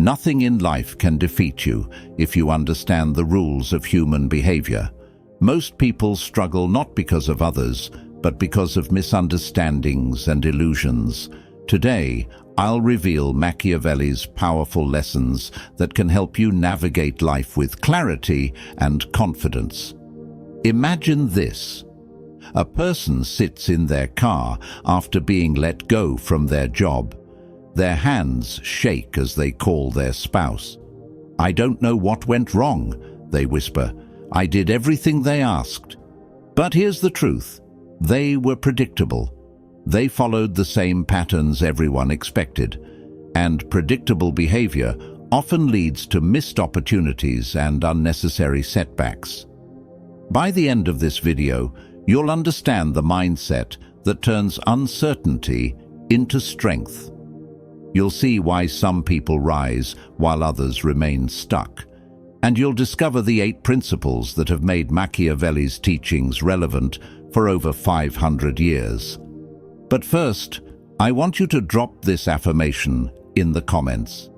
Nothing in life can defeat you if you understand the rules of human behavior. Most people struggle not because of others, but because of misunderstandings and illusions. Today, I'll reveal Machiavelli's powerful lessons that can help you navigate life with clarity and confidence. Imagine this. A person sits in their car after being let go from their job. Their hands shake as they call their spouse. "I don't know what went wrong," they whisper. "I did everything they asked." But here's the truth. They were predictable. They followed the same patterns everyone expected. And predictable behavior often leads to missed opportunities and unnecessary setbacks. By the end of this video, you'll understand the mindset that turns uncertainty into strength. You'll see why some people rise while others remain stuck. And you'll discover the 8 principles that have made Machiavelli's teachings relevant for over 500 years. But first, I want you to drop this affirmation in the comments.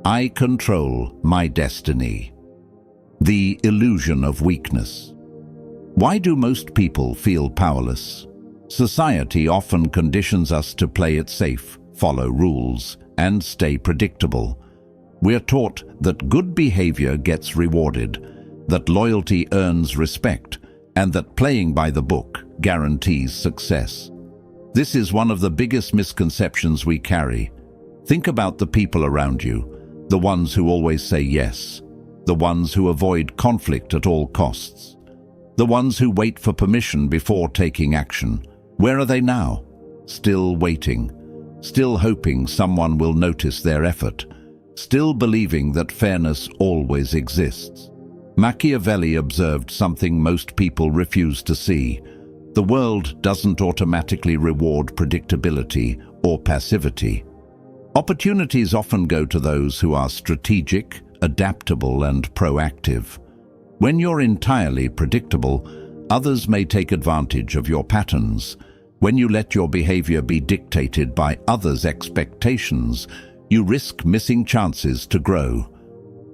I control my destiny. The illusion of weakness. Why do most people feel powerless? Society often conditions us to play it safe, follow rules, and stay predictable. We're taught that good behavior gets rewarded, that loyalty earns respect, and that playing by the book guarantees success. This is one of the biggest misconceptions we carry. Think about the people around you, the ones who always say yes, the ones who avoid conflict at all costs, the ones who wait for permission before taking action. Where are they now? Still waiting, still hoping someone will notice their effort, still believing that fairness always exists. Machiavelli observed something most people refuse to see. The world doesn't automatically reward predictability or passivity. Opportunities often go to those who are strategic, adaptable, and proactive. When you're entirely predictable, others may take advantage of your patterns. When you let your behavior be dictated by others' expectations, you risk missing chances to grow.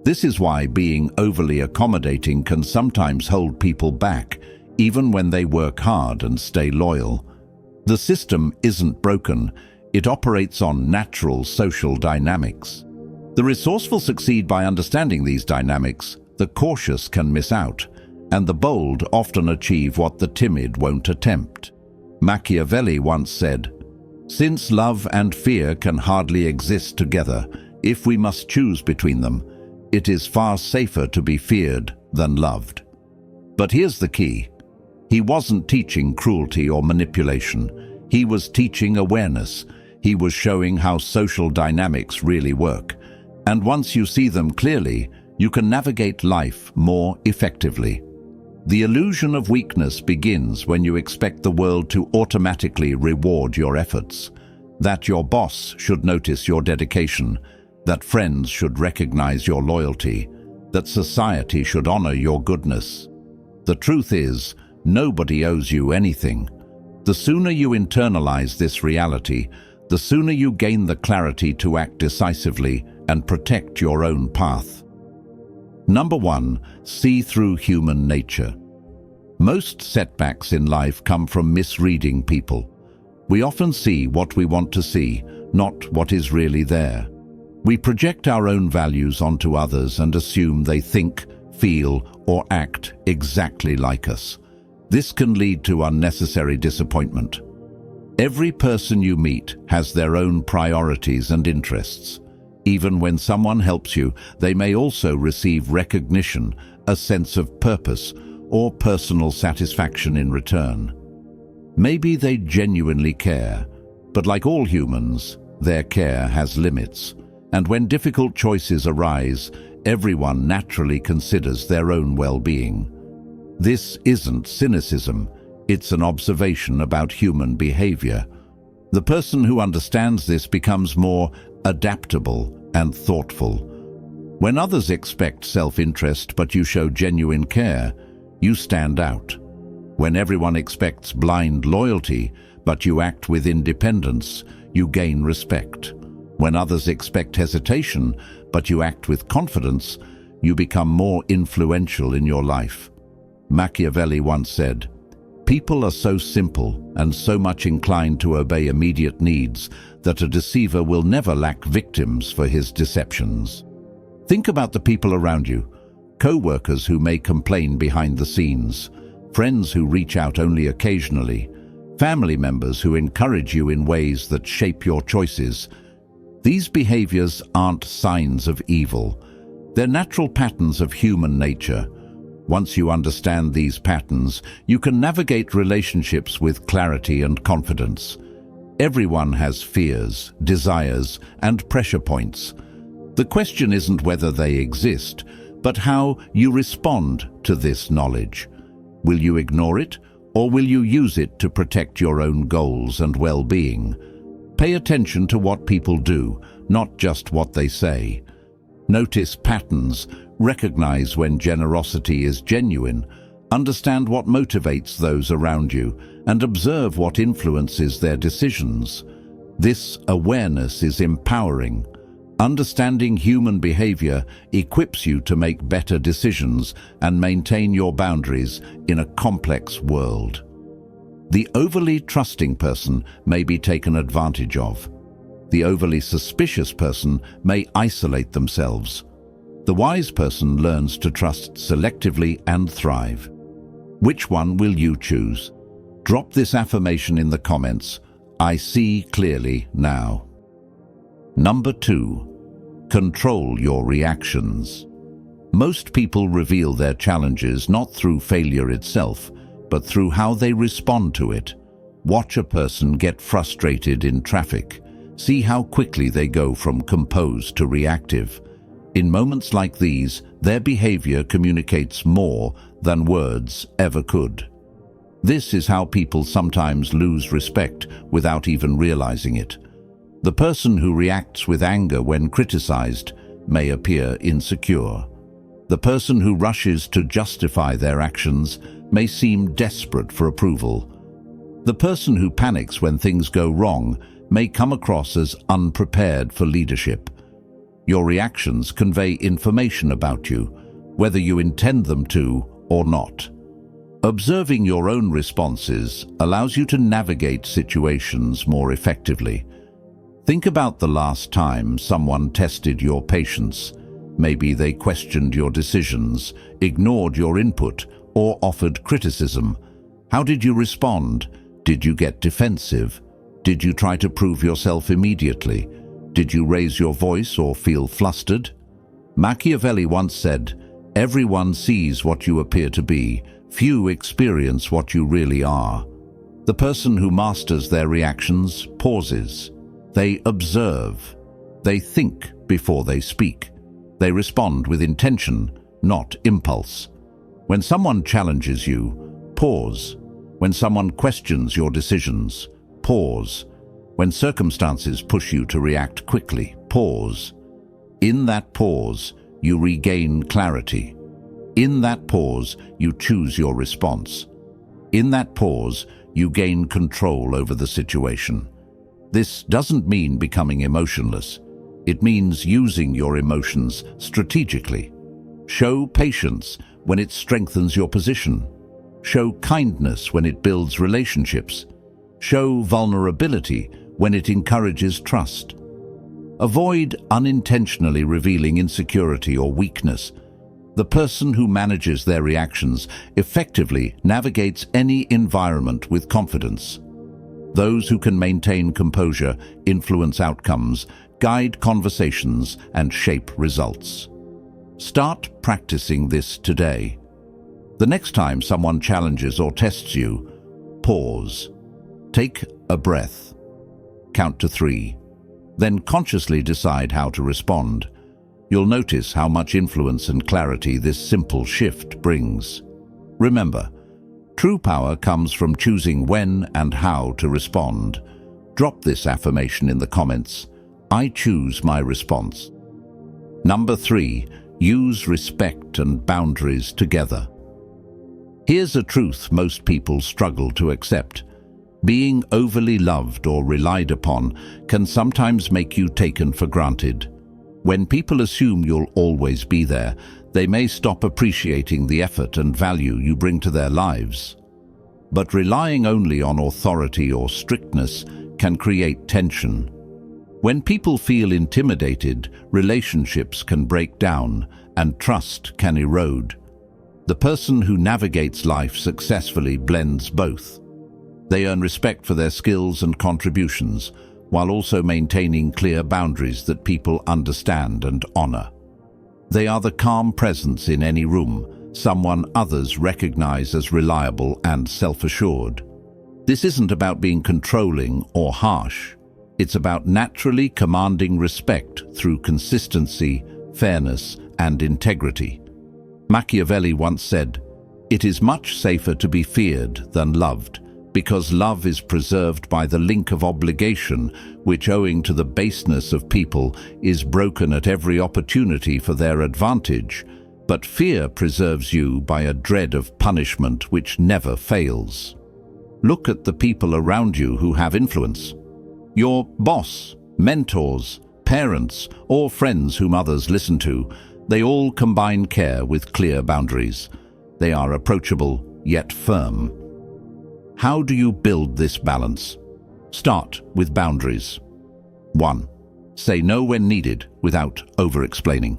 This is why being overly accommodating can sometimes hold people back, even when they work hard and stay loyal. The system isn't broken, it operates on natural social dynamics. The resourceful succeed by understanding these dynamics, the cautious can miss out, and the bold often achieve what the timid won't attempt. Machiavelli once said, "Since love and fear can hardly exist together, if we must choose between them, it is far safer to be feared than loved." But here's the key. He wasn't teaching cruelty or manipulation. He was teaching awareness. He was showing how social dynamics really work. And once you see them clearly, you can navigate life more effectively. The illusion of weakness begins when you expect the world to automatically reward your efforts, that your boss should notice your dedication, that friends should recognize your loyalty, that society should honor your goodness. The truth is, nobody owes you anything. The sooner you internalize this reality, the sooner you gain the clarity to act decisively and protect your own path. Number 1, see through human nature. Most setbacks in life come from misreading people. We often see what we want to see, not what is really there. We project our own values onto others and assume they think, feel, or act exactly like us. This can lead to unnecessary disappointment. Every person you meet has their own priorities and interests. Even when someone helps you, they may also receive recognition, a sense of purpose, or personal satisfaction in return. Maybe they genuinely care, but like all humans, their care has limits. And when difficult choices arise, everyone naturally considers their own well-being. This isn't cynicism, it's an observation about human behavior. The person who understands this becomes more adaptable and thoughtful. When others expect self-interest but you show genuine care, you stand out. When everyone expects blind loyalty but you act with independence, you gain respect. When others expect hesitation, but you act with confidence, you become more influential in your life. Machiavelli once said, "People are so simple and so much inclined to obey immediate needs that a deceiver will never lack victims for his deceptions." Think about the people around you, co-workers who may complain behind the scenes, friends who reach out only occasionally, family members who encourage you in ways that shape your choices. These behaviors aren't signs of evil. They're natural patterns of human nature. Once you understand these patterns, you can navigate relationships with clarity and confidence. Everyone has fears, desires, and pressure points. The question isn't whether they exist, but how you respond to this knowledge. Will you ignore it, or will you use it to protect your own goals and well-being? Pay attention to what people do, not just what they say. Notice patterns, recognize when generosity is genuine, understand what motivates those around you, and observe what influences their decisions. This awareness is empowering. Understanding human behavior equips you to make better decisions and maintain your boundaries in a complex world. The overly trusting person may be taken advantage of. The overly suspicious person may isolate themselves. The wise person learns to trust selectively and thrive. Which one will you choose? Drop this affirmation in the comments. I see clearly now. Number 2. Control your reactions. Most people reveal their challenges not through failure itself, but through how they respond to it. Watch a person get frustrated in traffic. See how quickly they go from composed to reactive. In moments like these, their behavior communicates more than words ever could. This is how people sometimes lose respect without even realizing it. The person who reacts with anger when criticized may appear insecure. The person who rushes to justify their actions may seem desperate for approval. The person who panics when things go wrong may come across as unprepared for leadership. Your reactions convey information about you, whether you intend them to or not. Observing your own responses allows you to navigate situations more effectively. Think about the last time someone tested your patience. Maybe they questioned your decisions, ignored your input, or offered criticism. How did you respond? Did you get defensive? Did you try to prove yourself immediately? Did you raise your voice or feel flustered? Machiavelli once said, "Everyone sees what you appear to be. Few experience what you really are." The person who masters their reactions pauses. They observe. They think before they speak. They respond with intention, not impulse. When someone challenges you, pause. When someone questions your decisions, pause. When circumstances push you to react quickly, pause. In that pause, you regain clarity. In that pause, you choose your response. In that pause, you gain control over the situation. This doesn't mean becoming emotionless. It means using your emotions strategically. Show patience when it strengthens your position. Show kindness when it builds relationships. Show vulnerability when it encourages trust. Avoid unintentionally revealing insecurity or weakness. The person who manages their reactions effectively navigates any environment with confidence. Those who can maintain composure, influence outcomes, guide conversations, and shape results. Start practicing this today. The next time someone challenges or tests you, pause. Take a breath. Count to 3. Then consciously decide how to respond. You'll notice how much influence and clarity this simple shift brings. Remember, true power comes from choosing when and how to respond. Drop this affirmation in the comments. I choose my response. Number 3, use respect and boundaries together. Here's a truth most people struggle to accept. Being overly loved or relied upon can sometimes make you taken for granted. When people assume you'll always be there, they may stop appreciating the effort and value you bring to their lives. But relying only on authority or strictness can create tension. When people feel intimidated, relationships can break down and trust can erode. The person who navigates life successfully blends both. They earn respect for their skills and contributions, while also maintaining clear boundaries that people understand and honor. They are the calm presence in any room, someone others recognize as reliable and self-assured. This isn't about being controlling or harsh. It's about naturally commanding respect through consistency, fairness, and integrity. Machiavelli once said, "It is much safer to be feared than loved, because love is preserved by the link of obligation, which, owing to the baseness of people, is broken at every opportunity for their advantage. But fear preserves you by a dread of punishment which never fails." Look at the people around you who have influence. Your boss, mentors, parents, or friends whom others listen to, they all combine care with clear boundaries. They are approachable, yet firm. How do you build this balance? Start with boundaries. 1. Say no when needed without over-explaining.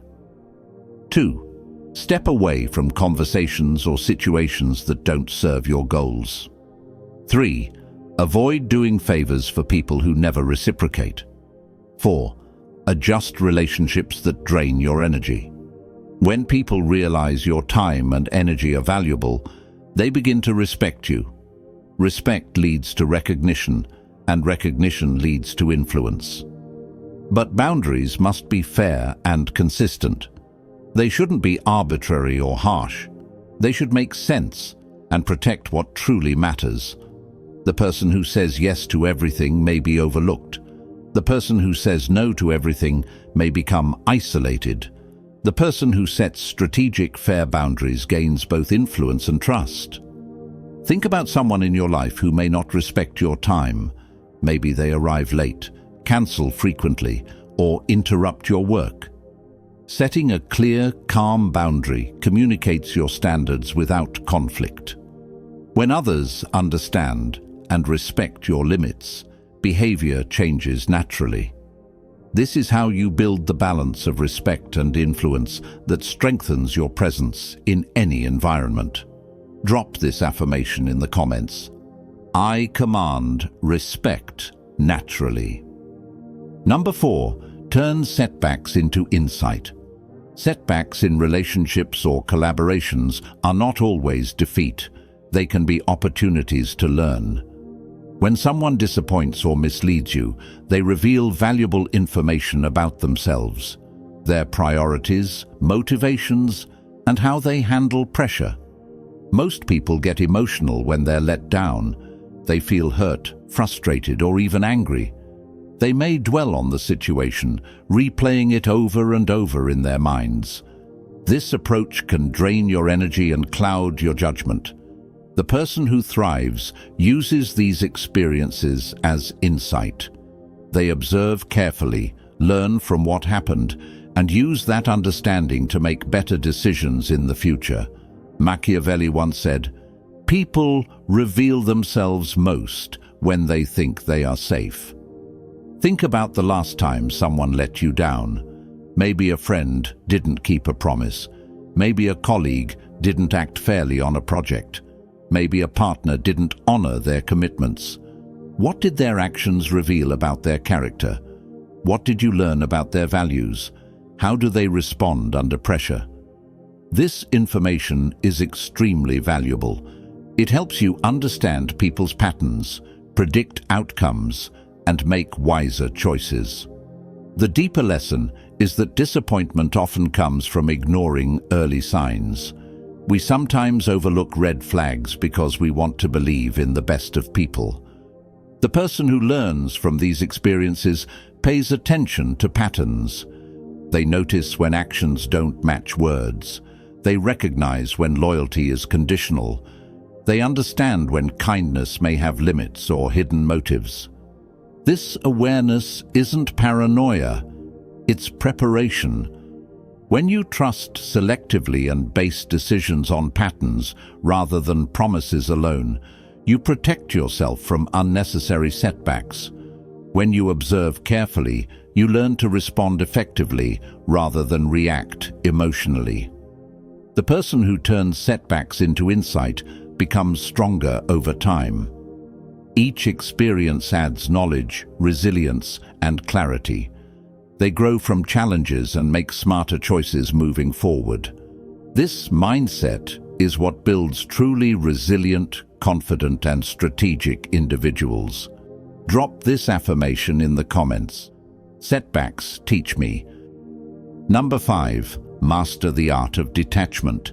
2. Step away from conversations or situations that don't serve your goals. 3. Avoid doing favors for people who never reciprocate. 4. Adjust relationships that drain your energy. When people realize your time and energy are valuable, they begin to respect you. Respect leads to recognition, and recognition leads to influence. But boundaries must be fair and consistent. They shouldn't be arbitrary or harsh. They should make sense and protect what truly matters. The person who says yes to everything may be overlooked. The person who says no to everything may become isolated. The person who sets strategic, fair boundaries gains both influence and trust. Think about someone in your life who may not respect your time. Maybe they arrive late, cancel frequently, or interrupt your work. Setting a clear, calm boundary communicates your standards without conflict. When others understand and respect your limits, behavior changes naturally. This is how you build the balance of respect and influence that strengthens your presence in any environment. Drop this affirmation in the comments. I command respect naturally. Number 4, turn setbacks into insight. Setbacks in relationships or collaborations are not always defeat. They can be opportunities to learn. When someone disappoints or misleads you, they reveal valuable information about themselves, their priorities, motivations, and how they handle pressure. Most people get emotional when they're let down. They feel hurt, frustrated, or even angry. They may dwell on the situation, replaying it over and over in their minds. This approach can drain your energy and cloud your judgment. The person who thrives uses these experiences as insight. They observe carefully, learn from what happened, and use that understanding to make better decisions in the future. Machiavelli once said, "People reveal themselves most when they think they are safe." Think about the last time someone let you down. Maybe a friend didn't keep a promise. Maybe a colleague didn't act fairly on a project. Maybe a partner didn't honor their commitments. What did their actions reveal about their character? What did you learn about their values? How do they respond under pressure? This information is extremely valuable. It helps you understand people's patterns, predict outcomes, and make wiser choices. The deeper lesson is that disappointment often comes from ignoring early signs. We sometimes overlook red flags because we want to believe in the best of people. The person who learns from these experiences pays attention to patterns. They notice when actions don't match words. They recognize when loyalty is conditional. They understand when kindness may have limits or hidden motives. This awareness isn't paranoia, it's preparation. When you trust selectively and base decisions on patterns rather than promises alone, you protect yourself from unnecessary setbacks. When you observe carefully, you learn to respond effectively rather than react emotionally. The person who turns setbacks into insight becomes stronger over time. Each experience adds knowledge, resilience, and clarity. They grow from challenges and make smarter choices moving forward. This mindset is what builds truly resilient, confident, and strategic individuals. Drop this affirmation in the comments. Setbacks teach me. Number 5. Master the art of detachment.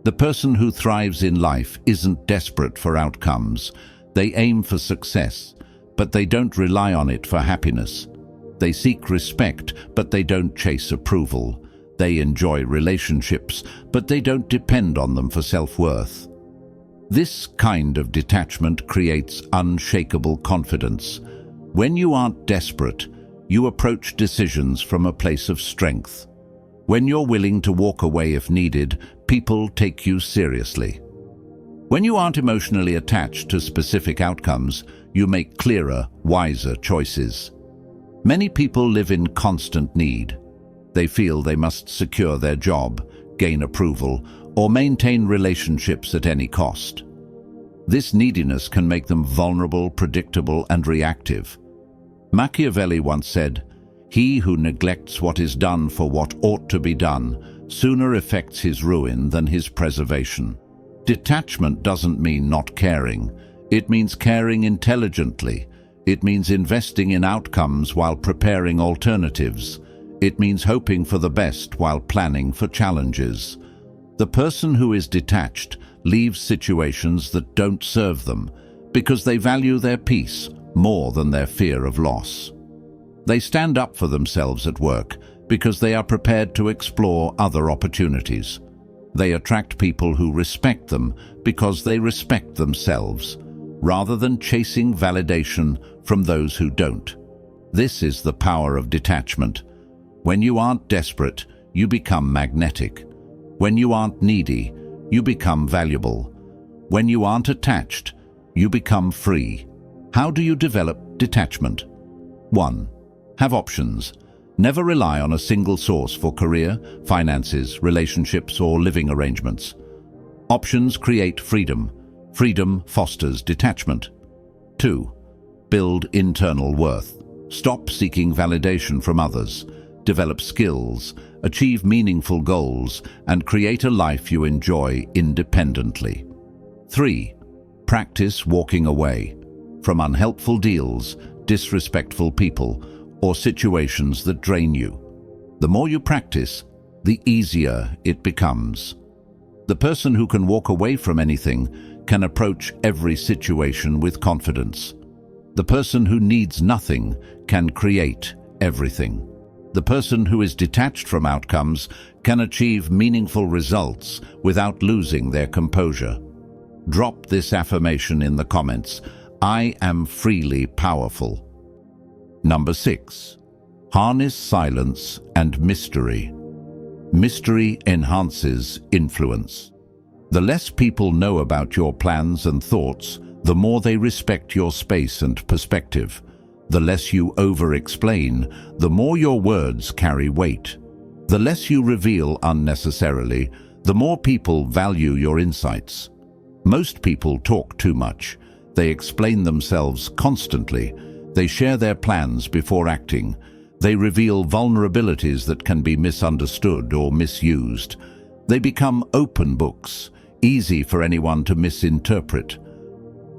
The person who thrives in life isn't desperate for outcomes. They aim for success, but they don't rely on it for happiness. They seek respect, but they don't chase approval. They enjoy relationships, but they don't depend on them for self-worth. This kind of detachment creates unshakable confidence. When you aren't desperate, you approach decisions from a place of strength. When you're willing to walk away if needed, people take you seriously. When you aren't emotionally attached to specific outcomes, you make clearer, wiser choices. Many people live in constant need. They feel they must secure their job, gain approval, or maintain relationships at any cost. This neediness can make them vulnerable, predictable, and reactive. Machiavelli once said, "He who neglects what is done for what ought to be done sooner effects his ruin than his preservation." Detachment doesn't mean not caring. It means caring intelligently. It means investing in outcomes while preparing alternatives. It means hoping for the best while planning for challenges. The person who is detached leaves situations that don't serve them because they value their peace more than their fear of loss. They stand up for themselves at work because they are prepared to explore other opportunities. They attract people who respect them because they respect themselves, rather than chasing validation from those who don't. This is the power of detachment. When you aren't desperate, you become magnetic. When you aren't needy, you become valuable. When you aren't attached, you become free. How do you develop detachment? 1. Have options. Never rely on a single source for career, finances, relationships, or living arrangements. Options create freedom. Freedom fosters detachment. 2. Build internal worth. Stop seeking validation from others. Develop skills, achieve meaningful goals, and create a life you enjoy independently. 3. Practice walking away from unhelpful deals, disrespectful people, or situations that drain you. The more you practice, the easier it becomes. The person who can walk away from anything can approach every situation with confidence. The person who needs nothing can create everything. The person who is detached from outcomes can achieve meaningful results without losing their composure. Drop this affirmation in the comments. I am freely powerful. Number 6. Harness silence and mystery. Mystery enhances influence. The less people know about your plans and thoughts, the more they respect your space and perspective. The less you over-explain, the more your words carry weight. The less you reveal unnecessarily, the more people value your insights. Most people talk too much. They explain themselves constantly. They share their plans before acting. They reveal vulnerabilities that can be misunderstood or misused. They become open books, easy for anyone to misinterpret.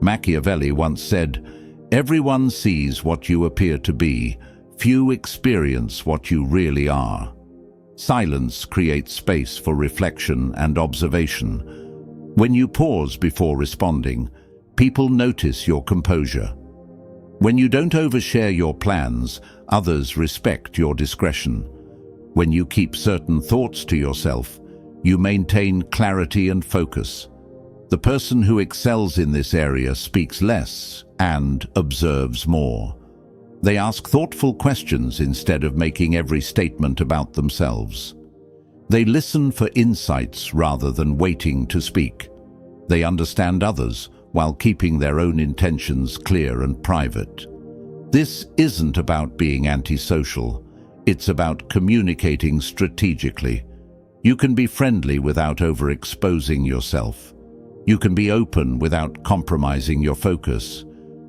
Machiavelli once said, "Everyone sees what you appear to be. Few experience what you really are." Silence creates space for reflection and observation. When you pause before responding, people notice your composure. When you don't overshare your plans, others respect your discretion. When you keep certain thoughts to yourself, you maintain clarity and focus. The person who excels in this area speaks less and observes more. They ask thoughtful questions instead of making every statement about themselves. They listen for insights rather than waiting to speak. They understand others while keeping their own intentions clear and private. This isn't about being antisocial. It's about communicating strategically. You can be friendly without overexposing yourself. You can be open without compromising your focus.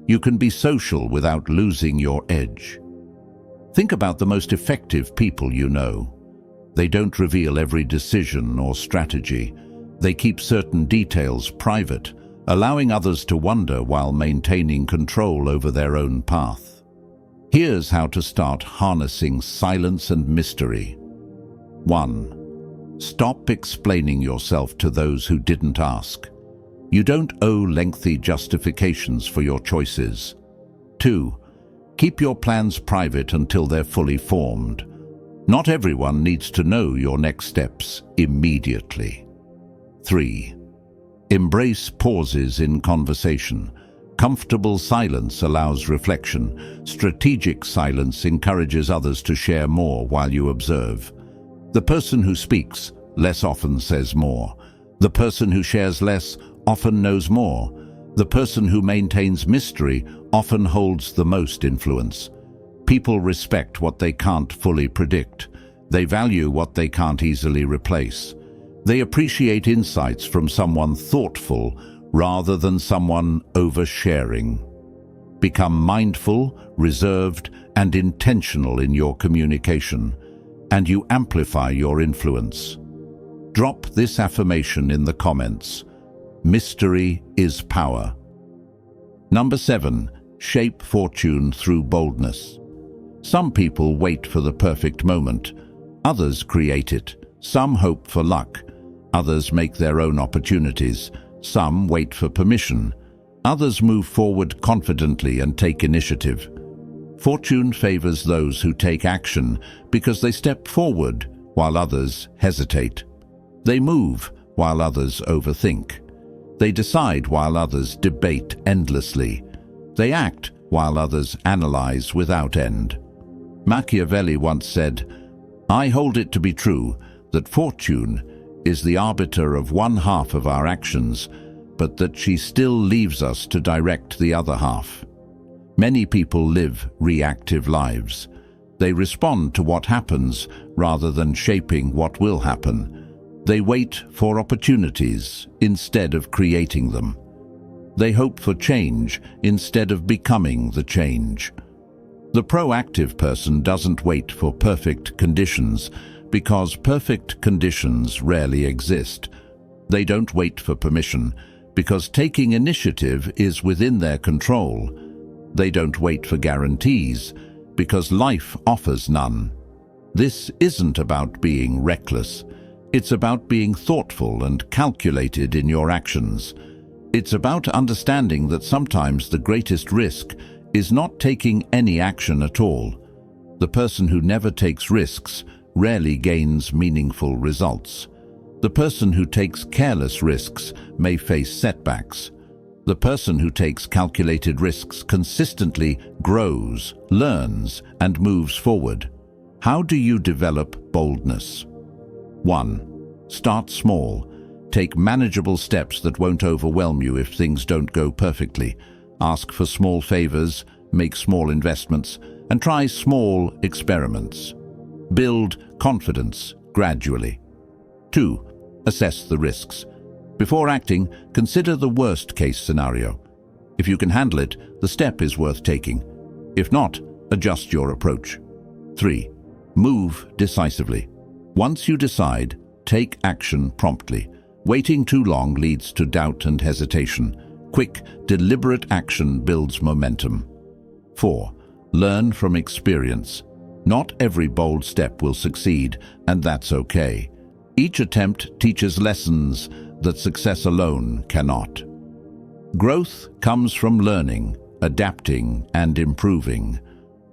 You can be social without losing your edge. Think about the most effective people you know. They don't reveal every decision or strategy. They keep certain details private, allowing others to wonder while maintaining control over their own path. Here's how to start harnessing silence and mystery. 1. Stop explaining yourself to those who didn't ask. You don't owe lengthy justifications for your choices. 2. Keep your plans private until they're fully formed. Not everyone needs to know your next steps immediately. 3. Embrace pauses in conversation. Comfortable silence allows reflection. Strategic silence encourages others to share more while you observe. The person who speaks less often says more. The person who shares less often knows more. The person who maintains mystery often holds the most influence. People respect what they can't fully predict. They value what they can't easily replace. They appreciate insights from someone thoughtful rather than someone oversharing. Become mindful, reserved, and intentional in your communication, and you amplify your influence. Drop this affirmation in the comments. Mystery is power. 7. Shape fortune through boldness. Some people wait for the perfect moment. Others create it. Some hope for luck. Others make their own opportunities. Some wait for permission. Others move forward confidently and take initiative. Fortune favors those who take action because they step forward while others hesitate. They move while others overthink. They decide while others debate endlessly. They act while others analyze without end. Machiavelli once said, "I hold it to be true that fortune is the arbiter of one half of our actions, but that she still leaves us to direct the other half." Many people live reactive lives. They respond to what happens rather than shaping what will happen. They wait for opportunities instead of creating them. They hope for change instead of becoming the change. The proactive person doesn't wait for perfect conditions because perfect conditions rarely exist. They don't wait for permission because taking initiative is within their control. They don't wait for guarantees because life offers none. This isn't about being reckless. It's about being thoughtful and calculated in your actions. It's about understanding that sometimes the greatest risk is not taking any action at all. The person who never takes risks rarely gains meaningful results. The person who takes careless risks may face setbacks. The person who takes calculated risks consistently grows, learns, and moves forward. How do you develop boldness? 1. Start small. Take manageable steps that won't overwhelm you if things don't go perfectly. Ask for small favors, make small investments, and try small experiments. Build confidence gradually. 2. Assess the risks. Before acting, consider the worst-case scenario. If you can handle it, the step is worth taking. If not, adjust your approach. 3. Move decisively. Once you decide, take action promptly. Waiting too long leads to doubt and hesitation. Quick, deliberate action builds momentum. 4. Learn from experience. Not every bold step will succeed, and that's okay. Each attempt teaches lessons that success alone cannot. Growth comes from learning, adapting, and improving.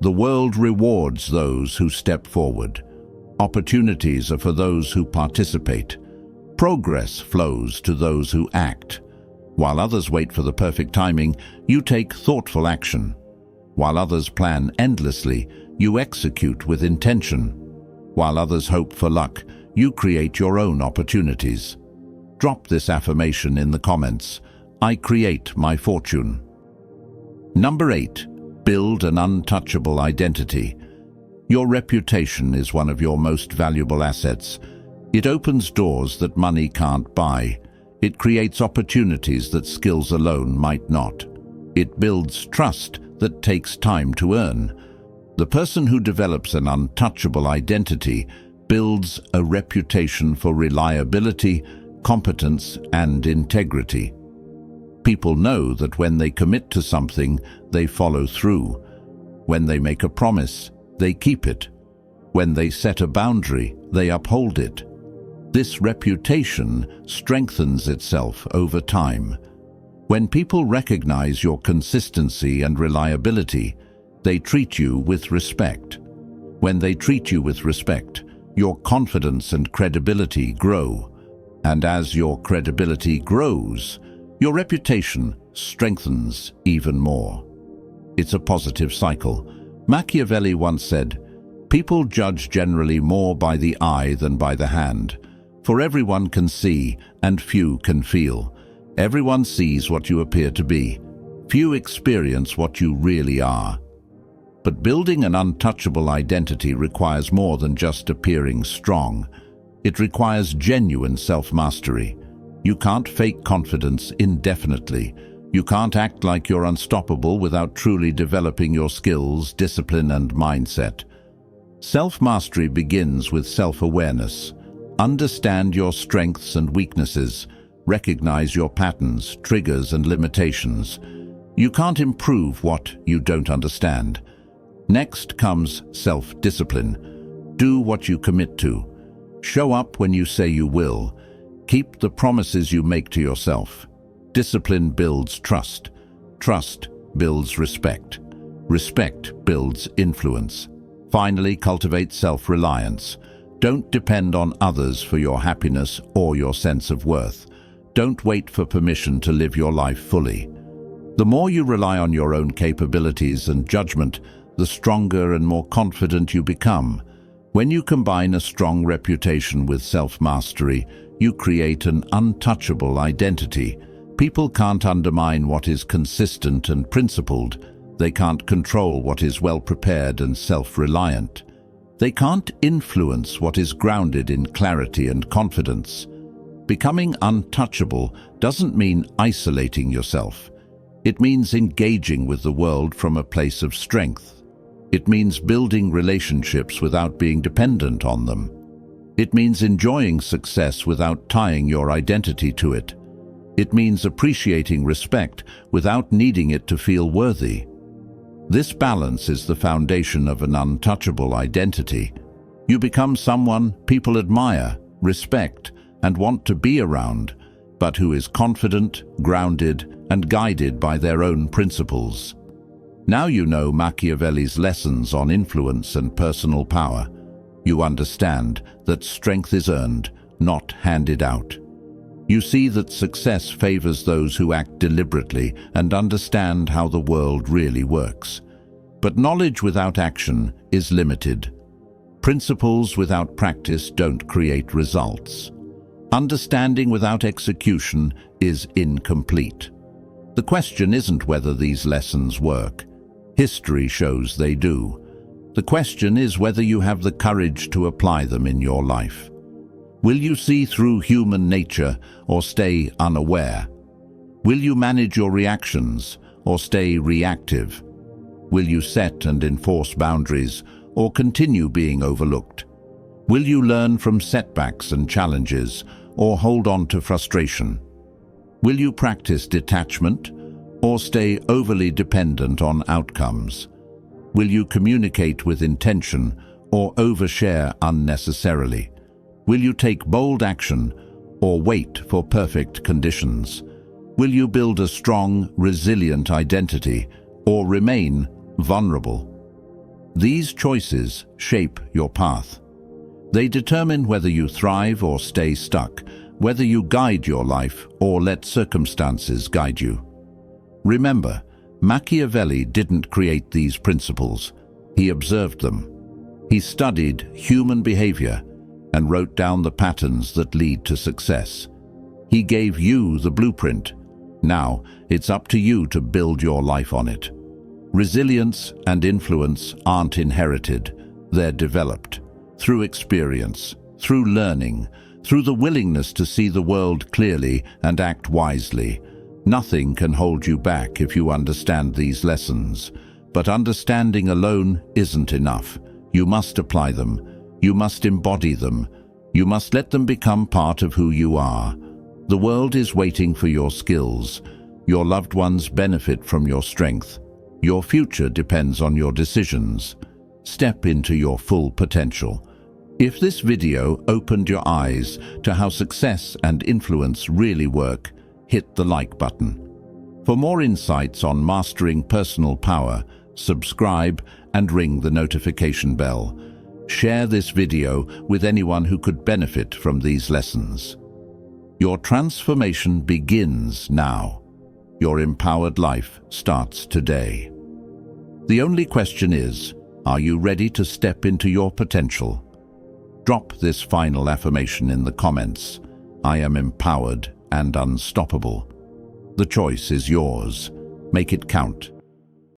The world rewards those who step forward. Opportunities are for those who participate. Progress flows to those who act. While others wait for the perfect timing, you take thoughtful action. While others plan endlessly, you execute with intention. While others hope for luck, you create your own opportunities. Drop this affirmation in the comments. I create my fortune. Number 8. Build an untouchable identity. Your reputation is one of your most valuable assets. It opens doors that money can't buy. It creates opportunities that skills alone might not. It builds trust that takes time to earn. The person who develops an untouchable identity builds a reputation for reliability, competence, and integrity. People know that when they commit to something, they follow through. When they make a promise, they keep it. When they set a boundary, they uphold it. This reputation strengthens itself over time. When people recognize your consistency and reliability, they treat you with respect. When they treat you with respect, your confidence and credibility grow. And as your credibility grows, your reputation strengthens even more. It's a positive cycle. Machiavelli once said, "People judge generally more by the eye than by the hand. For everyone can see, and few can feel. Everyone sees what you appear to be. Few experience what you really are." But building an untouchable identity requires more than just appearing strong. It requires genuine self-mastery. You can't fake confidence indefinitely. You can't act like you're unstoppable without truly developing your skills, discipline, and mindset. Self-mastery begins with self-awareness. Understand your strengths and weaknesses. Recognize your patterns, triggers, and limitations. You can't improve what you don't understand. Next comes self-discipline. Do what you commit to. Show up when you say you will. Keep the promises you make to yourself. Discipline builds trust. Trust builds respect. Respect builds influence. Finally, cultivate self-reliance. Don't depend on others for your happiness or your sense of worth. Don't wait for permission to live your life fully. The more you rely on your own capabilities and judgment, the stronger and more confident you become. When you combine a strong reputation with self-mastery, you create an untouchable identity. People can't undermine what is consistent and principled. They can't control what is well-prepared and self-reliant. They can't influence what is grounded in clarity and confidence. Becoming untouchable doesn't mean isolating yourself. It means engaging with the world from a place of strength. It means building relationships without being dependent on them. It means enjoying success without tying your identity to it. It means appreciating respect without needing it to feel worthy. This balance is the foundation of an untouchable identity. You become someone people admire, respect, and want to be around, but who is confident, grounded, and guided by their own principles. Now you know Machiavelli's lessons on influence and personal power. You understand that strength is earned, not handed out. You see that success favors those who act deliberately and understand how the world really works. But knowledge without action is limited. Principles without practice don't create results. Understanding without execution is incomplete. The question isn't whether these lessons work. History shows they do. The question is whether you have the courage to apply them in your life. Will you see through human nature or stay unaware? Will you manage your reactions or stay reactive? Will you set and enforce boundaries or continue being overlooked? Will you learn from setbacks and challenges or hold on to frustration? Will you practice detachment or stay overly dependent on outcomes? Will you communicate with intention or overshare unnecessarily? Will you take bold action or wait for perfect conditions? Will you build a strong, resilient identity or remain vulnerable? These choices shape your path. They determine whether you thrive or stay stuck, whether you guide your life or let circumstances guide you. Remember, Machiavelli didn't create these principles. He observed them. He studied human behavior and wrote down the patterns that lead to success. He gave you the blueprint. Now, it's up to you to build your life on it. Resilience and influence aren't inherited. They're developed through experience, through learning, through the willingness to see the world clearly and act wisely. Nothing can hold you back if you understand these lessons. But understanding alone isn't enough. You must apply them. You must embody them. You must let them become part of who you are. The world is waiting for your skills. Your loved ones benefit from your strength. Your future depends on your decisions. Step into your full potential. If this video opened your eyes to how success and influence really work, hit the like button. For more insights on mastering personal power, subscribe and ring the notification bell. Share this video with anyone who could benefit from these lessons. Your transformation begins now. Your empowered life starts today. The only question is, are you ready to step into your potential? Drop this final affirmation in the comments. I am empowered and unstoppable. The choice is yours. Make it count.